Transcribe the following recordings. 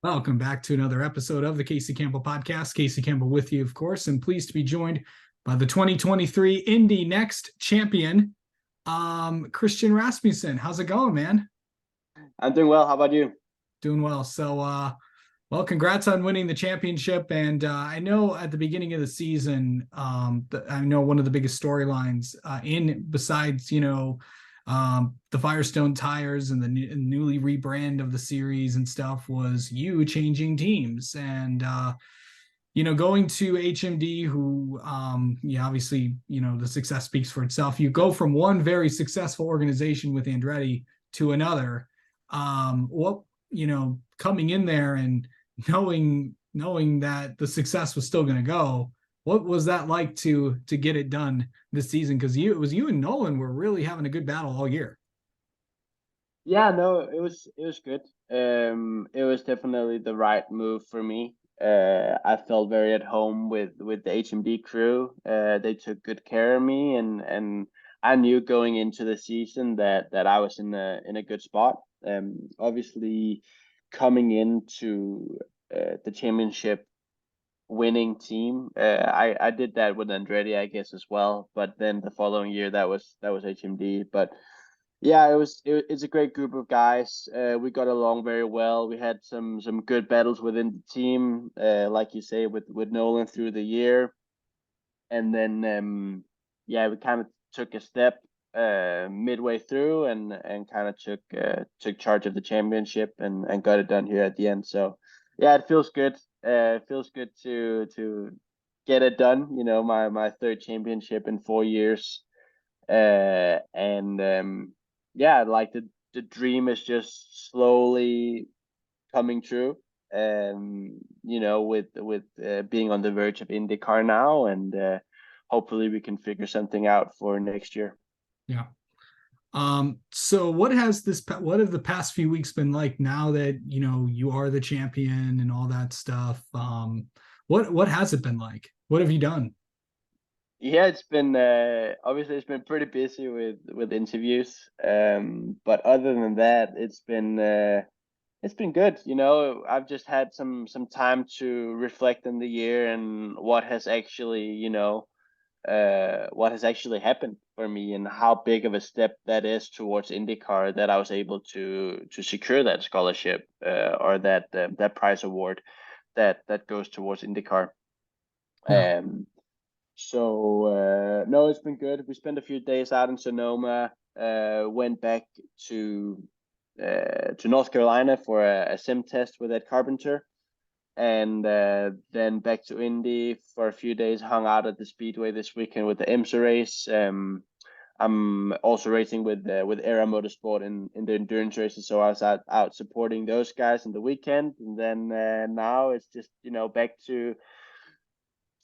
Welcome back to another episode of the Casey Campbell Podcast. Casey Campbell with you, of course, and pleased to be joined by the 2023 INDY NXT Champion, Christian Rasmussen. How's it going, man? I'm doing well. How about you? Doing well. Well, congrats on winning the championship. And I know at the beginning of the season, I know one of the biggest storylines besides, the Firestone tires and the newly rebrand of the series and stuff was you changing teams and, going to HMD, who, obviously, the success speaks for itself. You go from one very successful organization with Andretti to another. Coming in there and knowing that the success was still going to go, what was that like to get it done this season? Because it was you and Nolan were really having a good battle all year. Yeah, no, it was good. It was definitely the right move for me. I felt very at home with the HMD crew. They took good care of me, and I knew going into the season that I was in a good spot. Obviously, coming into the championship winning team, I did that with Andretti, I guess, as well. But then the following year, that was HMD. But yeah, it's a great group of guys. We got along very well. We had some good battles within the team, like you say, with Nolan through the year, and then yeah, we kind of took a step midway through and kind of took charge of the championship and got it done here at the end. So yeah, it feels good. It feels good to get it done. You know, my third championship in 4 years, and yeah, like the dream is just slowly coming true. With being on the verge of IndyCar now, and hopefully we can figure something out for next year. Yeah. So what have the past few weeks been like now that you are the champion and all that stuff? What has it been like? What have you done? Yeah, it's been obviously it's been pretty busy with interviews. But other than that, it's been good. You know, I've just had some time to reflect on the year and what has actually happened for me and how big of a step that is towards IndyCar, that I was able to secure that scholarship, or that prize award that goes towards IndyCar. Yeah. Um, so no, it's been good. We spent a few days out in Sonoma. Went back to North Carolina for a sim test with Ed Carpenter, and then back to Indy for a few days. Hung out at the Speedway this weekend with the IMSA race. I'm also racing with Era Motorsport in the endurance races, so I was out supporting those guys in the weekend, and then now it's just back to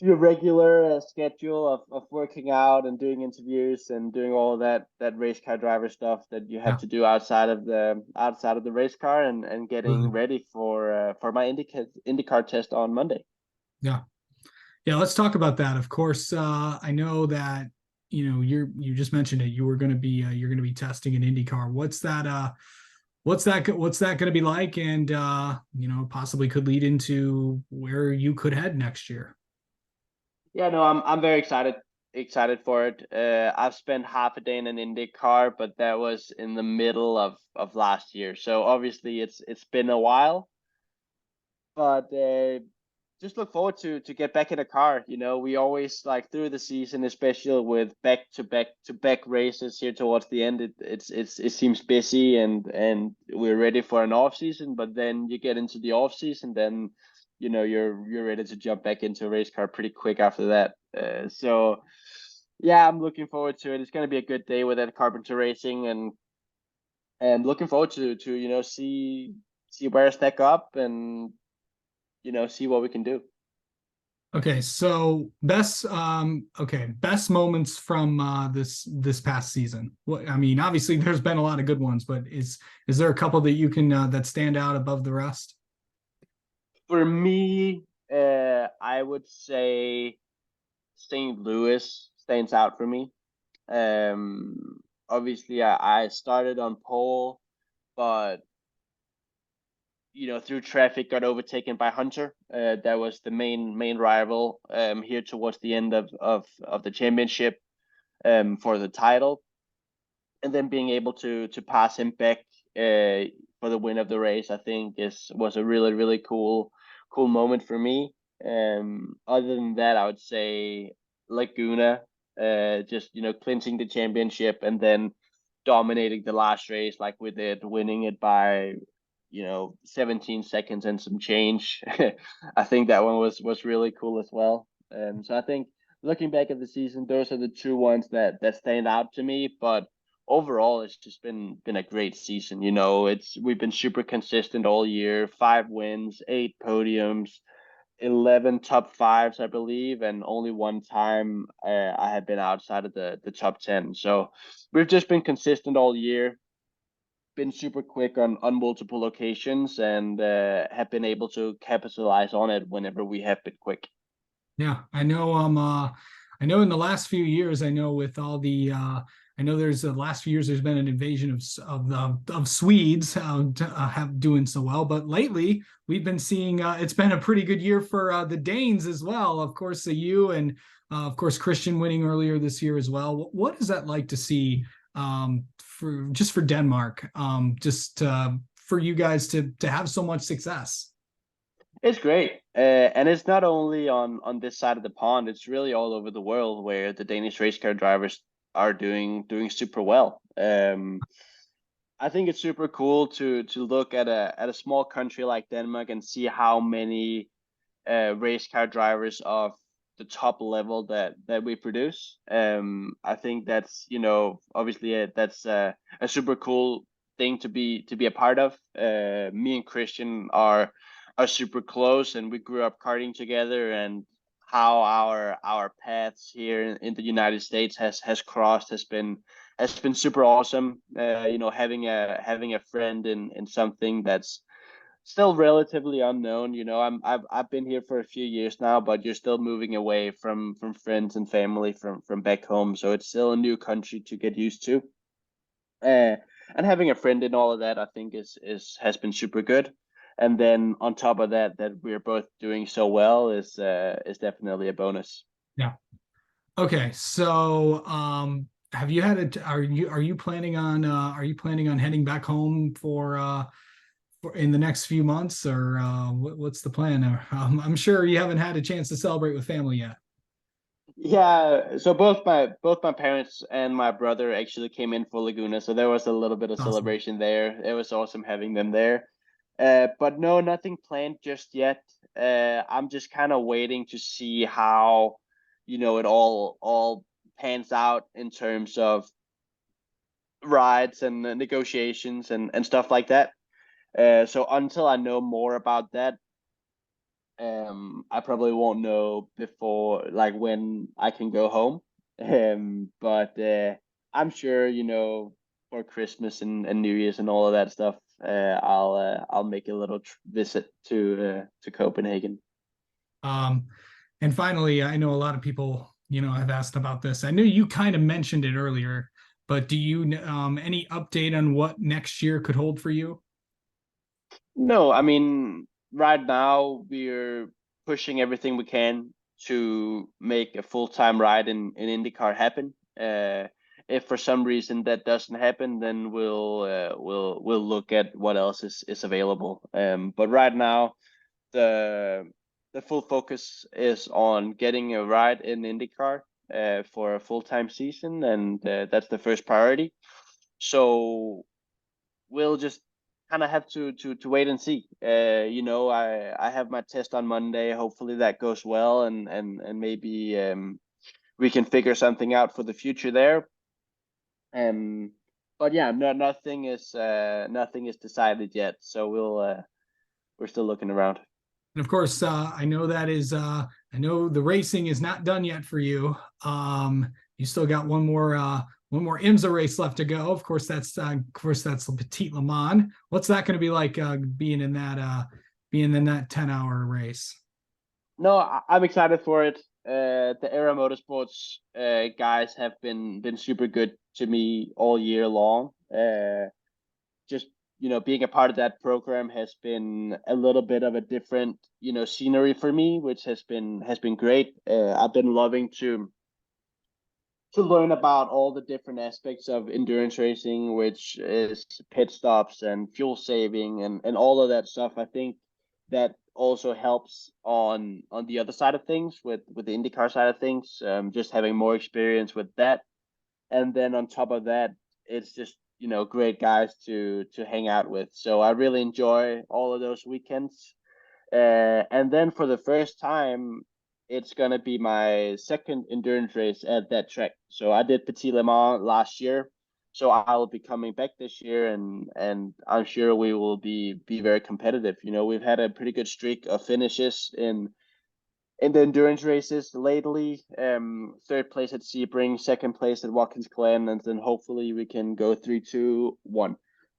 your regular schedule of working out and doing interviews and doing all of that race car driver stuff that you have Yeah. to do outside of the race car, and getting ready for my IndyCar test on Monday. Yeah. Yeah, let's talk about that. Of course, I know that you just mentioned it. You're going to be testing an IndyCar. What's that going to be like? And possibly could lead into where you could head next year. Yeah, no, I'm very excited for it. I've spent half a day in an IndyCar, but that was in the middle of last year, so obviously it's been a while. But just look forward to get back in a car. You know, we always like through the season, especially with back races here towards the end. It seems busy, and we're ready for an off season. But then you get into the off season, then you're ready to jump back into a race car pretty quick after that. So yeah, I'm looking forward to it. It's gonna be a good day with that Carpenter Racing, and looking forward to see where I stack up, and see what we can do. Okay, so best moments from this past season. What I mean, obviously there's been a lot of good ones, but is there a couple that you can that stand out above the rest? For me, I would say St. Louis stands out for me. Obviously, I started on pole, but through traffic got overtaken by Hunter. That was the main rival here towards the end of the championship for the title, and then being able to pass him back for the win of the race, I think was a really cool moment for me. Other than that, I would say Laguna, just clinching the championship and then dominating the last race like we did, winning it by 17 seconds and some change. I think that one was really cool as well. So I think looking back at the season, those are the two ones that stand out to me. But overall, it's just been a great season. We've been super consistent all year. 5 wins, 8 podiums, 11 top fives, I believe, and only one time I had been outside of the top 10. So we've just been consistent all year, been super quick on multiple occasions, and have been able to capitalize on it whenever we have been quick. Yeah, I know. I know in the last few years, I know with all the, I know there's the last few years there's been an invasion of Swedes have doing so well, but lately we've been seeing it's been a pretty good year for the Danes as well. Of course, you and of course Christian winning earlier this year as well. What is that like to see for Denmark, just for you guys to have so much success? It's great, and it's not only on this side of the pond. It's really all over the world where the Danish race car drivers are doing super well. I think it's super cool to look at a small country like Denmark and see how many race car drivers of the top level that we produce. I think that's obviously that's a super cool thing to be a part of. Me and Christian are super close, and we grew up karting together, and how our paths here in the United States has crossed has been super awesome. Having a friend in something that's still relatively unknown. I've been here for a few years now, but you're still moving away from friends and family from back home, so it's still a new country to get used to. And having a friend in all of that, I think has been super good. And then on top of that we're both doing so well is definitely a bonus. Yeah. Okay, so have you had a are you planning on heading back home for in the next few months, or what's the plan? I'm sure you haven't had a chance to celebrate with family yet. Yeah, so both my parents and my brother actually came in for Laguna, so there was a little bit of Awesome. celebration there. It was awesome having them there. But no, nothing planned just yet. I'm just kind of waiting to see how, it all pans out in terms of rides and negotiations and stuff like that. So until I know more about that, I probably won't know before, like, when I can go home. But I'm sure, for Christmas and New Year's and all of that stuff, I'll make a little visit to Copenhagen. Um, and finally, I know a lot of people, have asked about this. I know you kind of mentioned it earlier, but do you any update on what next year could hold for you? No, I mean, right now we're pushing everything we can to make a full-time ride in IndyCar happen. If for some reason that doesn't happen, then we'll look at what else is available. But right now, the full focus is on getting a ride in IndyCar for a full-time season, and that's the first priority. So we'll just kind of have to wait and see. I have my test on Monday. Hopefully that goes well, and maybe we can figure something out for the future there. But yeah, no, nothing is decided yet. So we're still looking around. And of course, I know the racing is not done yet for you. You still got one more IMSA race left to go. Of course that's the Petite Le Mans. What's that going to be like being in that 10-hour race? No, I'm excited for it. The Era Motorsports guys have been super good to me all year long. Just being a part of that program has been a little bit of a different, scenery for me, which has been great. I've been loving to learn about all the different aspects of endurance racing, which is pit stops and fuel saving and all of that stuff. I think that also helps on the other side of things with the IndyCar side of things, just having more experience with that. And then on top of that, it's just great guys to hang out with. So I really enjoy all of those weekends. And then for the first time, it's gonna be my second endurance race at that track. So I did Petit Le Mans last year, so I'll be coming back this year, and I'm sure we will be very competitive. We've had a pretty good streak of finishes in the endurance races lately. Third place at Sebring, second place at Watkins Glen, and then hopefully we can go 3-2-1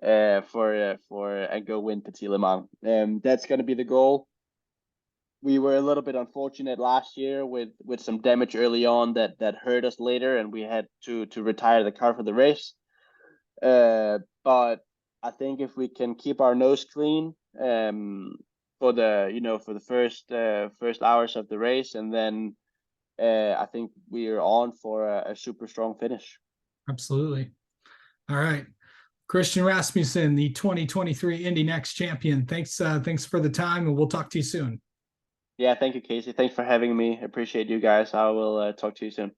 and go win Petit Le Mans. That's gonna be the goal. We were a little bit unfortunate last year with some damage early on that hurt us later, and we had to retire the car for the race. But I think if we can keep our nose clean for the first hours of the race, and then I think we are on for a super strong finish. Absolutely. All right. Christian Rasmussen, the 2023 Indy NXT champion. Thanks for the time, and we'll talk to you soon. Yeah, thank you, Casey. Thanks for having me. Appreciate you guys. I will talk to you soon.